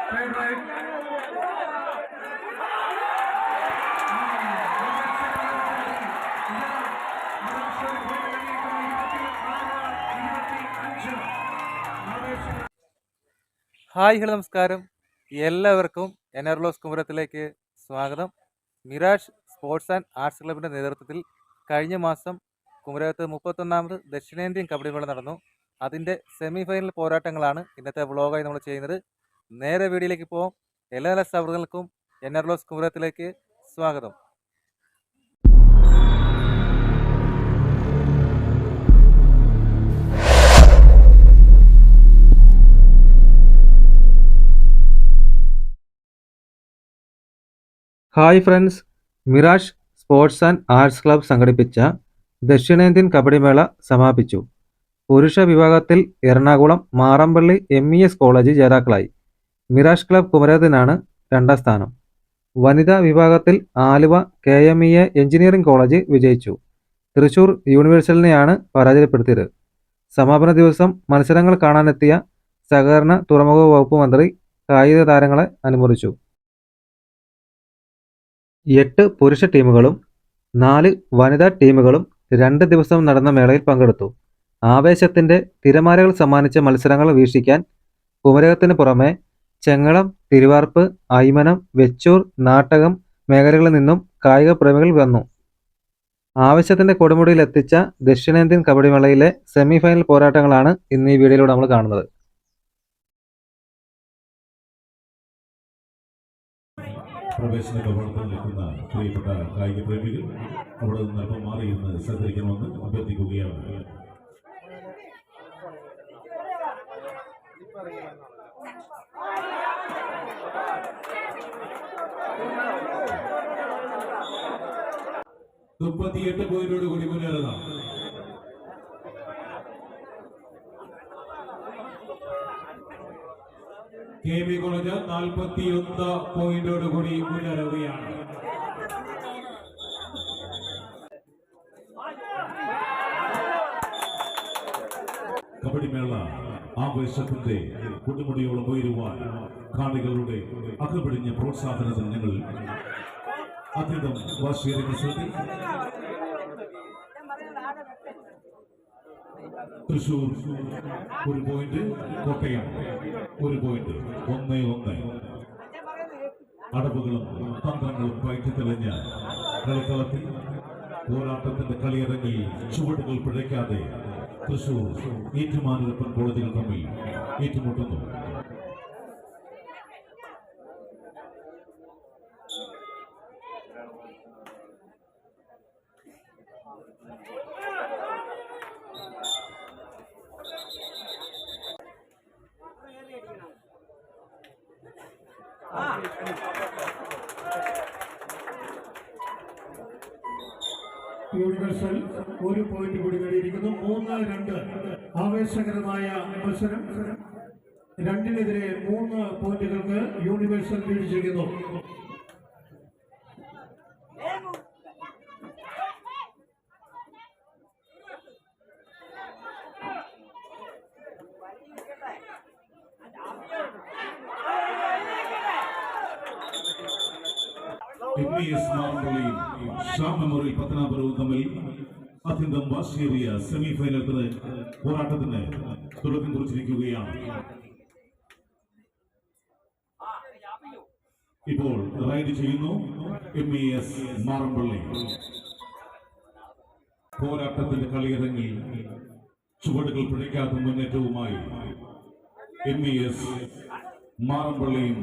Hi, hello, നമസ്കാരം. എല്ലാവർക്കും എൻആർലോസ് കുമരത്തിലേക്ക് സ്വാഗതം. മിറാഷ് സ്പോർട്സ് ആൻഡ് ആർട്സ് ക്ലബിൻ്റെ നേതൃത്വത്തിൽ കഴിഞ്ഞ മാസം കുമരകത്ത് 31ാമത് ദക്ഷിണേന്ത്യൻ കബഡി മേള നടന്നു. അതിൻ്റെ സെമി ഫൈനൽ പോരാട്ടങ്ങളാണ് ഇന്നത്തെ വ്ളോഗായി നമ്മൾ ചെയ്യുന്നത്. നേരെ വീഡിയോയിലേക്ക് പോകാം. എല്ലാ സൗഹൃദങ്ങൾക്കും എൻആർലോസ് കുമരത്തിലേക്ക് സ്വാഗതം. Hi friends, mirage sports and arts club സംഘടിപ്പിച്ച ദക്ഷിണേന്ത്യൻ കബഡി മേള സമാപിച്ചു. പുരുഷ വിഭാഗത്തിൽ എറണാകുളം മാറമ്പള്ളി MES കോളേജ് ജേതാക്കളായി. മിറാഷ് ക്ലബ് കുമരകത്തിനാണ് 2ാം സ്ഥാനം. വനിതാ വിഭാഗത്തിൽ ആലുവ KMEA എഞ്ചിനീയറിംഗ് കോളേജ് വിജയിച്ചു. തൃശൂർ യൂണിവേഴ്സലിനെയാണ് പരാജയപ്പെടുത്തിയത്. സമാപന ദിവസം മത്സരങ്ങൾ കാണാനെത്തിയ സഹകരണ തുറമുഖ വകുപ്പ് മന്ത്രി കായിക താരങ്ങളെ അനുമോദിച്ചു. 8 പുരുഷ ടീമുകളും 4 വനിതാ ടീമുകളും 2 ദിവസം നടന്ന മേളയിൽ പങ്കെടുത്തു. ആവേശത്തിന്റെ തിരമാലകൾ സമ്മാനിച്ച മത്സരങ്ങൾ വീക്ഷിക്കാൻ കുമരകത്തിന് പുറമെ ചെങ്ങളം, തിരുവാർപ്പ്, അയ്മനം, വെച്ചൂർ, നാട്ടകം മേഖലകളിൽ നിന്നും കായിക പ്രേമികൾ വന്നു. ആവേശത്തിന്റെ കൊടുമുടിയിൽ എത്തിച്ച ദക്ഷിണേന്ത്യൻ കബഡി മേളയിലെ സെമി ഫൈനൽ പോരാട്ടങ്ങളാണ് ഇന്ന് ഈ വീഡിയോയിലൂടെ നമ്മൾ കാണുന്നത്. പ്രവേശന കവാടത്തിൽ നിൽക്കുന്ന പ്രിയപ്പെട്ട കായിക പ്രേമികൾ അവിടെ നിന്ന് അല്പം മാറിയിരുന്ന് സഹകരിക്കണമെന്ന് അഭ്യർത്ഥിക്കുകയാണ്. മുപ്പത്തിയെട്ട് പോയിന്റോട് കൂടി മുന്നേറുന്നതാണ്. KME കോളേജ് 41 പോയിന്റോട് കൂടി മുന്നേറുകയാണ്. കബഡി മേള ആവേശത്തിന്റെ കൊടുമുടിയോളം ഉയരുവാൻ കാണികളുടെ അകപിടിഞ്ഞ പ്രോത്സാഹനത്തിന് ഞങ്ങൾ അത്യന്തം വാശിയേറിയ മത്സരത്തിൽ തൃശൂർ 1 പോയിന്റ്, കോട്ടയം 1 പോയിന്റ്, 1-1. അടവുകളും തന്ത്രങ്ങളും പയറ്റിത്തെളിഞ്ഞ കളിക്കളത്തിൽ പോരാട്ടത്തിന്റെ കളിയിറങ്ങി ചുവടുകൾ പിഴയ്ക്കാതെ തൃശൂർ ഏറ്റുമാനൂരപ്പൻ കോളേജുകൾ തമ്മിൽ ഏറ്റുമുട്ടുന്നു. യൂണിവേഴ്സൽ 1 പോയിന്റ് കൂടി നേടിയിരിക്കുന്നു. 3-2 ആവേശകരമായ മത്സരം. 2-നെതിരെ 3 പോയിന്റുകൾക്ക് യൂണിവേഴ്സൽ വീഴ്ചിരിക്കുന്നു. MES മാറമ്പള്ളിയും ഷാ മെമ്മോറിയൽ പത്തനാപുരവും തമ്മിൽ അത്യന്തം വാശിയേറിയ സെമി ഫൈനൽ പോരാട്ടത്തിന് തുടക്കം കുറിച്ചിരിക്കുകയാണ്. ഇപ്പോൾ റൈഡ് ചെയ്യുന്നു MES മാറമ്പള്ളി. പോരാട്ടത്തിന്റെ കളിയിറങ്ങി ചുവടുകൾ പിഴയ്ക്കാത്ത മുന്നേറ്റവുമായി MES മാറമ്പള്ളിയും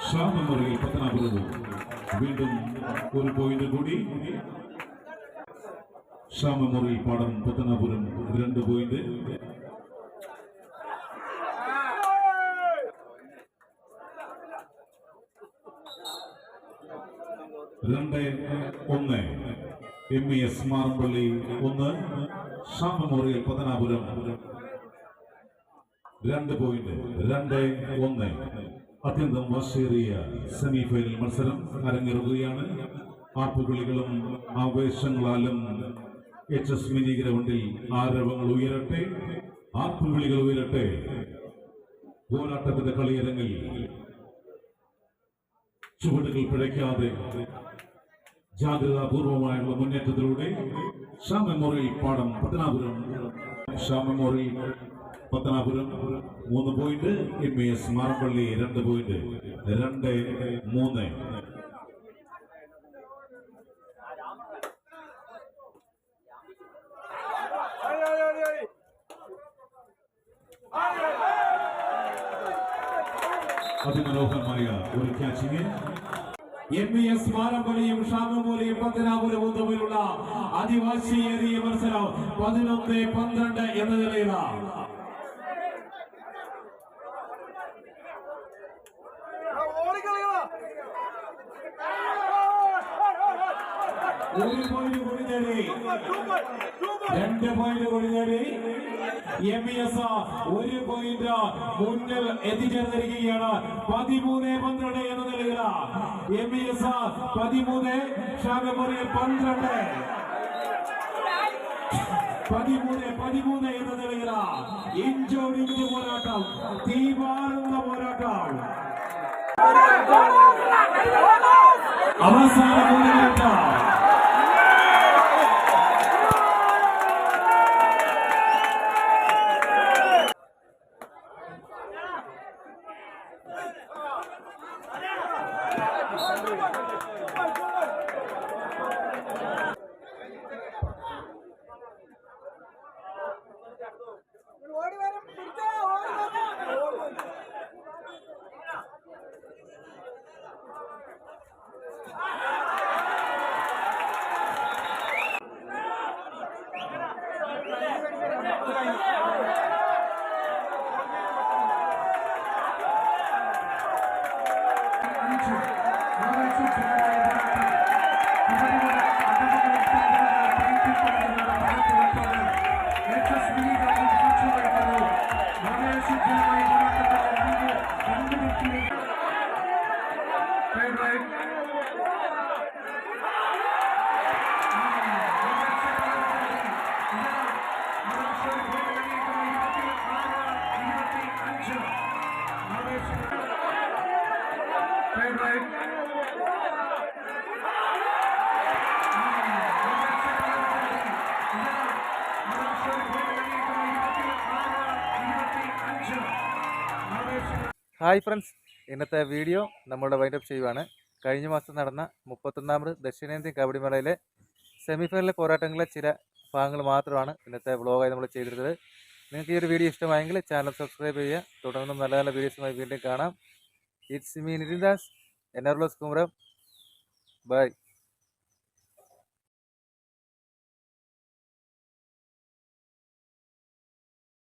ഷാ മെമ്മോറിയൽ പത്തനാപുരവും. വീണ്ടും 1 പോയിന്റ് കൂടി. ഷാ മെമ്മോറിയൽ പാടം Pathanapuram 2 point. MES Marampally 1, Shah memorial Pathanapuram 2 point, 2-1. അത്യന്തം വാശിയേറിയ സെമി ഫൈനൽ മത്സരം അരങ്ങേറുകയാണ്. ആർപ്പുവിളികളും ആവേശങ്ങളാലും HS മിനി ഗ്രൗണ്ടിൽ ആരവങ്ങൾ ഉയരട്ടെ, ആർപ്പുവിളികൾ ഉയരട്ടെ. പോരാട്ടത്തിന്റെ കളിയിറങ്ങിൽ ചുവടുകൾ പിഴയ്ക്കാതെ ജാഗ്രതാപൂർവമായുള്ള മുന്നേറ്റത്തിലൂടെ ഷാ മെമ്മോറിയൽ പാടം Pathanapuram 3 point, MES Marampally 2 point, 2-3. അതിമനോഹരമായ ഒരു ക്യാച്ചിങ്. MES മാറമ്പള്ളിയും ഷാ മെമ്മോറിയൽ പത്തനാപുരവും തമ്മിലുള്ള അതിവാശിയേറിയ മത്സരം 11-12 എന്ന നിലയിലാണ്. ഒരു പോയിന്റ് കൂടി നേടി, 2 പോയിന്റ് കൂടി നേടി. MES 1 പോയിന്റ് മുന്നിൽ എത്തിച്ചേർന്നിരിക്കുകയാണ്. 13-12 എന്ന നിലയിലാണ്. MES 13, Shah memorial 12. 13 എന്ന നിലയിലാണ്. ഇഞ്ചോടിഞ്ച് പോരാട്ടം, തീവാറുന്ന പോരാട്ടം. അവസാന പോരാട്ടം. ഹായ് ഫ്രണ്ട്സ്, ഇന്നത്തെ വീഡിയോ നമ്മളുടെ വൈൻഡപ്പ് ചെയ്യുവാണ്. കഴിഞ്ഞ മാസം നടന്ന 31ാമത് ദക്ഷിണേന്ത്യൻ കബഡി മേളയിലെ സെമിഫൈനൽ പോരാട്ടങ്ങളിലെ ചില ഭാഗങ്ങൾ മാത്രമാണ് ഇന്നത്തെ വ്ളോഗായി നമ്മൾ ചെയ്തിരുന്നത്. നിങ്ങൾക്ക് ഈ ഒരു വീഡിയോ ഇഷ്ടമായെങ്കിൽ ചാനൽ സബ്സ്ക്രൈബ് ചെയ്യുക. തുടർന്നും നല്ല നല്ല വീഡിയോസുമായി വീണ്ടും കാണാം. It's me Nithin Das, NR Vlogs കുമരം. ബൈ.